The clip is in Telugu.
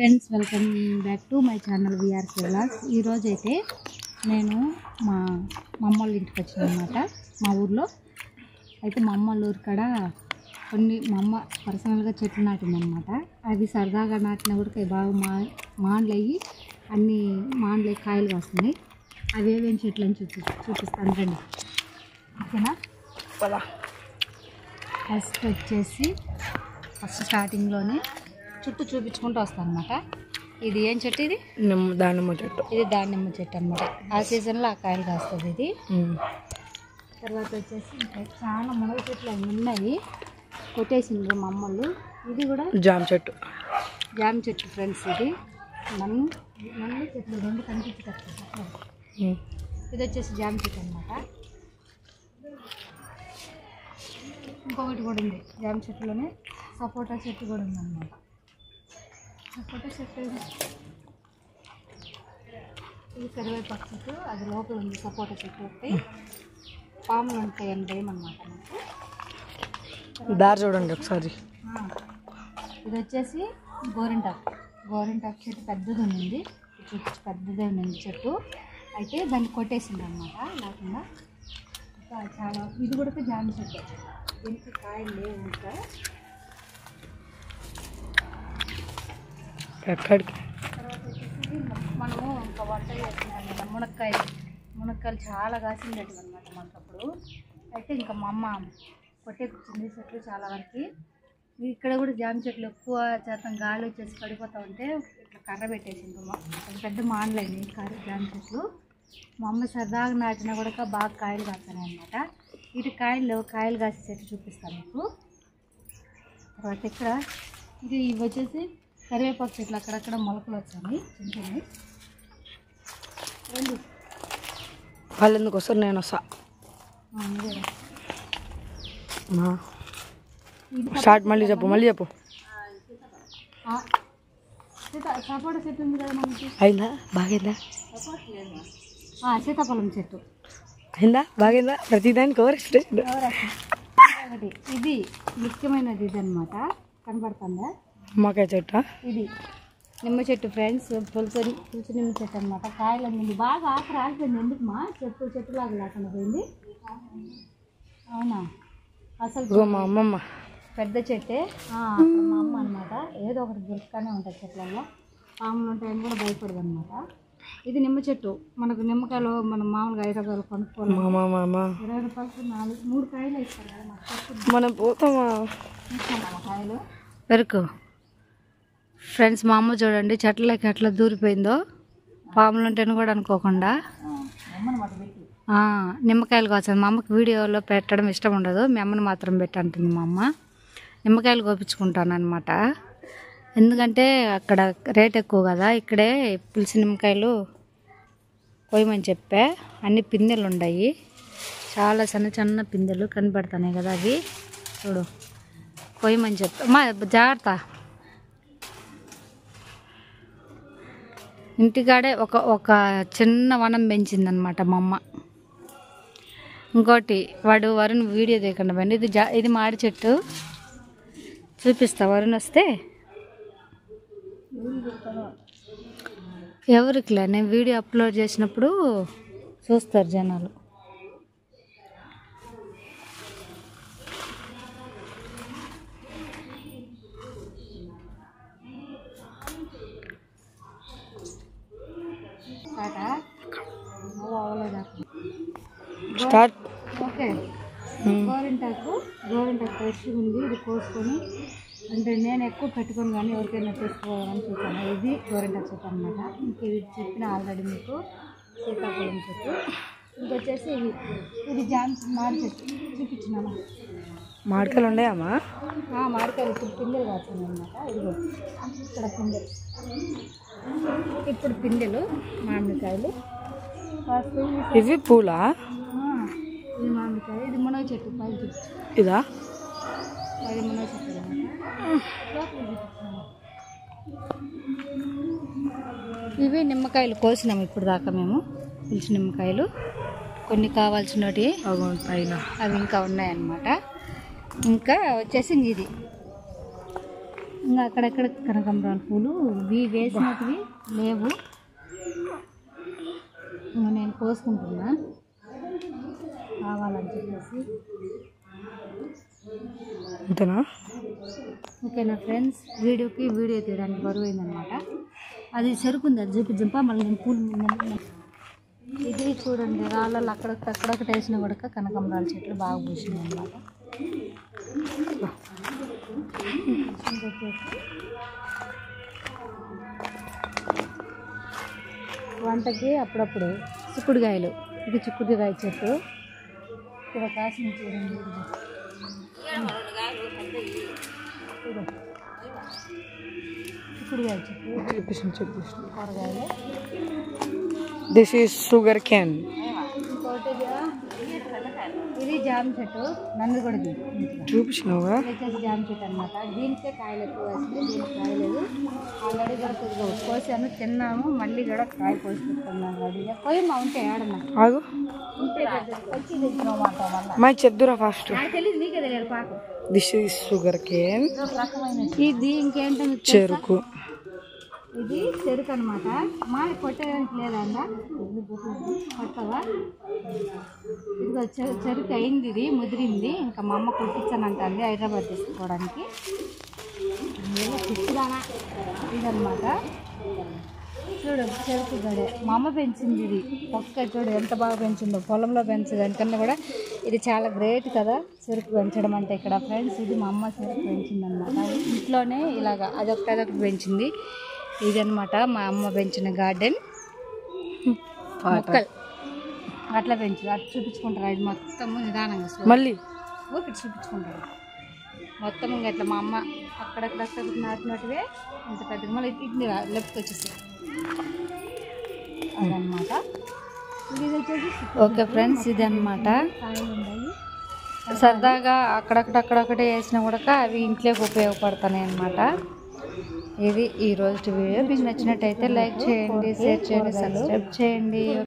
Friends welcome back to my channel VRK vlogs. ఈరోజు అయితే నేను మా అమ్మ వాళ్ళ ఇంటికి వచ్చాను అనమాట. మా ఊర్లో అయితే మా అమ్మ వాళ్ళ ఊరు కాడ కొన్ని మా అమ్మ పర్సనల్గా చెట్లు నాటిందనమాట. అవి సరదాగా నాటిన కూడా బాగా మాండ్లు అయ్యి అన్ని మాండ్లు కాయలు కాస్తున్నాయి. అవి ఏమేమి చెట్లు అని చూపిస్తాను రండి, ఓకేనా? ఫస్ట్ స్టార్టింగ్లోనే చుట్టూ చూపించుకుంటూ వస్తాను అనమాట. ఇది ఏం చెట్టు? ఇది దానిమ్మ చెట్టు. ఇది దానిమ్మ చెట్టు అనమాట. ఆ సీజన్లో ఆ కాయలు కాస్తుంది ఇది. తర్వాత వచ్చేసి ఇంకా చాలా మునగ చెట్లు అవి ఉన్నాయి, కొట్టేసిండ్రు మా అమ్మలు. ఇది కూడా జామ చెట్టు. జామ చెట్టు ఫ్రెండ్స్. ఇది నన్ను చెట్లు రెండు కనిపించేటట్టు. ఇది వచ్చేసి జామ చెట్టు అనమాట. ఇంకొకటి కూడా ఉంది జామ చెట్టులోనే, సపోటా చెట్టు కూడా ఉందన్నమాట. సపోటా చెట్టు ఇది కరివేపాకు చెట్టు, అది లోపల ఉంది. సపోటా చెట్టు ఒకటి, పాములు ఉంటాయి అని భయం అనమాట నాకు. దారి చూడండి ఒకసారి. ఇది వచ్చేసి గోరింటాకు చెట్టు పెద్దది ఉంది, పెద్దదే ఉంది చెట్టు. అయితే దాన్ని కొట్టేసింది అనమాట లేకుండా. చాలా ఇది కూడా జామ చెట్టు, దీనికి కాయలు లేవు ఇంకా. ఎక్కడికి తర్వాత వచ్చేసి మనము ఇంకా వంట చేసుకుంటాం కదా, మునక్కాయలు చాలా కాసిండేటివి అనమాట మనకప్పుడు. అయితే ఇంకా మా అమ్మ కొట్టేపించింది చెట్లు చాలా వరకు. ఇక్కడ కూడా జామ చెట్లు ఎక్కువ శాతం గాలి వచ్చేసి పడిపోతూ ఉంటే ఇట్లా కర్ర పెట్టేసింది. పెద్ద మాండ్లైనవి జామ చెట్లు. మా అమ్మ సరదాగా నాటినా కూడా బాగా కాయలు కాస్తాయి అనమాట. ఇటు కాయలు కాసే చెట్టు చూపిస్తాను మీకు. తర్వాత ఇక్కడ ఇవి వచ్చేసి కరివేపాకు చెట్లు, అక్కడక్కడ మొలకలు వచ్చాయి చిన్నవి. రండి, వాళ్ళు ఎందుకు వస్తారు, నేను వస్తా. స్టార్ట్ మళ్ళీ చెప్పు. సపోటా చెట్టు ఉంది కదా మనకి. అయిందా? బాగైందా? సీతాఫలం చెట్టు అయిందా? బాగైందా? ప్రతిదానికి ఓవర్ ఎక్స్ప్రెషన్. ఒకటి ఇది ముఖ్యమైనది ఇది అనమాట, కనబడుతుందా? నిమ్మకాయ చెట్టు. ఇది నిమ్మ చెట్టు ఫ్రెండ్స్, పులుసు నిమ్మ చెట్టు అనమాట. కాయలు అన్నీ బాగా ఆఖరి ఆగిపోయింది. ఎందుకు మా చెట్టు లాగా లేకుండా పోయింది? అవునా? అసలు మా అమ్మమ్మ పెద్ద చెట్టే. మా అమ్మ అనమాట. ఏదో ఒకటి దొరుకుతూనే ఉంటుంది చెట్లలో. పాములు ఉంటాయని కూడా భయపడదు అనమాట. ఇది నిమ్మ చెట్టు. మనకు నిమ్మకాయలు మనం మామూలుగా 5 రూపాయలు కొనుక్కోవాలి. 20 రూపాయలకు 3 కాయలు ఇస్తారు కదా మనం పోతామా కాయలు వరకు. ఫ్రెండ్స్ మా అమ్మ చూడండి చెట్లకి ఎట్లా దూరిపోయిందో, పాములు ఉంటేనే కూడా అనుకోకుండా నిమ్మకాయలు కోసాను. మా అమ్మకి వీడియోలో పెట్టడం ఇష్టం ఉండదు, మీ అమ్మని మాత్రం పెట్టంటుంది మా అమ్మ. నిమ్మకాయలు కోపించుకుంటాను అనమాట. ఎందుకంటే అక్కడ రేట్ ఎక్కువ కదా, ఇక్కడే పులిసి నిమ్మకాయలు కోయమని చెప్పా. అన్ని పిందెలు ఉన్నాయి, చాలా చిన్న పిందెలు కనబడుతున్నాయి కదా, అవి చూడు కోయమని చెప్పా. మా జాగ్రత్త. ఇంటికాడే ఒక చిన్న వనం పెంచిందనమాట మా అమ్మ. ఇంకోటి వరుణ్ వీడియో తీయకుండా పోయింది. ఇది మాడి చెట్టు చూపిస్తా, వరుణ్ వస్తే. ఎవరికిలే, నేను వీడియో అప్లోడ్ చేసినప్పుడు చూస్తారు జనాలు. స్టార్ట్. ఓకే, గోరింటాకు ఫ్రెష్ ఉంది. ఇది కోసుకొని, అంటే నేను ఎక్కువ పెట్టుకొని కానీ ఎవరికైనా తీసుకోవాలని చూసాను. ఇది గోరింటాకు చెట్టు అనమాట. ఇంక ఇది చెప్పిన ఆల్రెడీ మీకు, సీతాఫలం చెట్టు. ఇంకొచ్చేసి ఇది మాడి చెట్టు చూపించినామా? మామిడికాయలు ఉన్నాయమ్మా? మామిడికాయలు ఇప్పుడు పిందెలు కాస్తుంది అనమాట. ఇదిగో ఇక్కడ పిందెలు, ఇప్పుడు పిందెలు మామిడికాయలు. ఇవి పూలా? ఇది మామిడికాయ. ఇది మునగ చెట్టు పై చెట్టు. ఇదా? అది మునగ చెట్టు అనమాట. ఇవి నిమ్మకాయలు కోసినాము ఇప్పుడు దాకా మేము, పులుసు నిమ్మకాయలు. కొన్ని కావాల్సినవి పైన అవి ఇంకా ఉన్నాయన్నమాట. ఇంకా వచ్చేసి ఇది ఇంకా అక్కడక్కడ కనకాంబరాల పూలు ఇవి వేసినవి లేవు. ఇంకా నేను కోసుకుంటున్నా కావాలని చెప్పేసి. అంతేనా? ఓకేనా ఫ్రెండ్స్, వీడియో తీయడానికి బరువు అయిందనమాట. అది సరుకుంది, అది చూపించంప మళ్ళీ నేను పూలు. ఇది చూడండి, రాళ్ళల్లో అక్కడొక్కటి వేసిన కూడా కనకాంబరాల చెట్లు బాగా పూసింది అనమాట. వంటకి అప్పుడప్పుడు చిక్కుడుకాయలు, ఇది చిక్కుడుకాయ చెట్టు ఇక్కడ కాసిన చూడండి. చిక్కుడుకాయ చెట్టు కూరగాయలు. This is sugar can. ఇంకోటి ఇది జామ చెట్టు, నందిగొడిది చూపించినావుగా. వచ్చేసి జామ చెట్టు అనమాట. దీనికే కాయలు ఎక్కువ వేస్తుంది, దీనికి కాయలేదు. ఆల్రెడీ కూడా కొద్దిగా కోసాను, తిన్నాము. మళ్ళీ కూడా కాయ కోసి పెట్టుకున్నాను రెడీగా. పోయి మా ఉంటే ఏడన్నా ఆగు, ఉంటే వచ్చి తెచ్చినమాట వల్ల మా చెద్దురా ఫాస్ట్. నాకు తెలియదు, నీకే తెలియదు పాకు. This is sugar can. రకమైన ఇది ఇంకేంటో చెరుకు. ఇది చెరుకు అనమాట. మా కొట్టడానికి లేదందా కొట్టవా? ఇదిగో చెరుకు అయింది, ఇది ముదిరింది. ఇంకా మా అమ్మ కొట్టించానంటుంది హైదరాబాద్ తీసుకోవడానికి. ఇదనమాట. చూడు చెరుకు గడే మా అమ్మ పెంచింది. ఇది ఒక్క చూడు ఎంత బాగా పెంచిందో, పొలంలో పెంచింది దానికన్నా కూడా. ఇది చాలా గ్రేట్ కదా చెరుకు పెంచడం అంటే ఇక్కడ ఫ్రెండ్స్. ఇది మా అమ్మ చెరుకు పెంచింది అనమాట. ఇంట్లోనే ఇలాగా అదొకటి పెంచింది. ఇదనమాట మా అమ్మ పెంచిన గార్డెన్. మొక్కలు అట్లా పెంచింది, అట్లా చూపించుకుంటారు. అది మొత్తము నిదానంగా మళ్ళీ ఊపిరి చూపించుకుంటారు మొత్తం. ఇంకా ఇట్లా మా అమ్మ అక్కడక్కడ నాటినట్టువే ఇంత పెద్దగా మళ్ళీ ఇడ్లీ లెఫ్ట్కి వచ్చేసి అదనమాట. ఇది వచ్చేసి ఓకే ఫ్రెండ్స్, ఇది అనమాట. కాయలు ఉన్నాయి సరదాగా అక్కడక్కడే వేసినా కూడా అవి ఇంట్లోకి ఉపయోగపడుతున్నాయి అన్నమాట. ఇది ఈరోజు వీడియో. మీకు నచ్చినట్టయితే లైక్ చేయండి, షేర్ చేయండి, సబ్స్క్రైబ్ చేయండి.